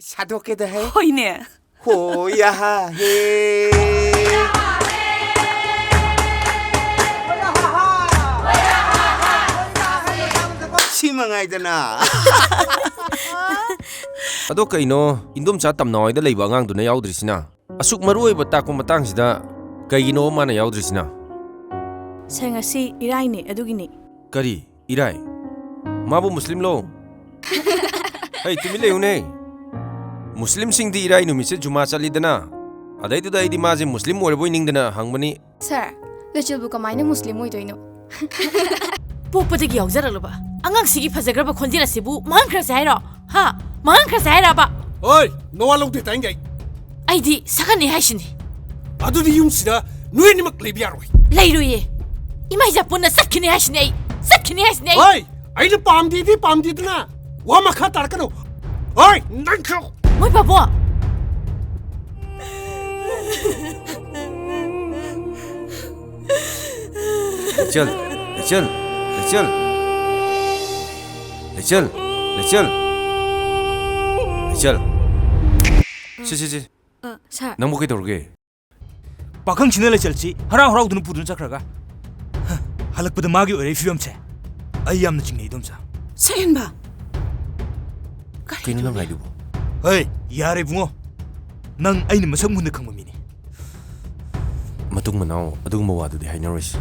사도께다 해. 호이네. 호야하 해. 시망아이드나. Ado kaino indom cha tam noi da leiba ngang du na yaudrisina asuk maroi ba ta ko matang sida kaino mana yaudrisina Sengasi iraine adugini. kari irai mabu muslim lo hey tumi le une muslim sing di irai numi se juma chali dana adai tu dai di ma je muslim or boy ning dana hangbani Sir, Leichal bu kamaina Muslim oi doino. पोपदगी याउजरलबा अंगांग सिगी फजग्रबा खोंजिरा सिबु मांखरा साइरो हा मांखरा साइराबा ओइ नवा लौदे तांगै आइदि सगनि हाइसिनि अदुदि युमसिदा नुयनिमक लेबियारोय लैरुये इमाइजा पुन्ना सखिनि हाइसिनि हाइसिनि ओइ आइले पामदिदना वा मखा तारकनो ओइ नंखौ मोय बाबो chal chal chal chal chal chal si Sir. nang mo kai dorge पाखंग छिने लेचलची हराव हराव दुनु पुदुन चक्रगा हलकपद मागी ओरे फिल्म छे आई यामन चिंगने इदुमसा Sayenba. kaino nang laidu hey यारे बुंगो नंग आइने मसक मुन खंग mini matung manao adung mawadu di hainaris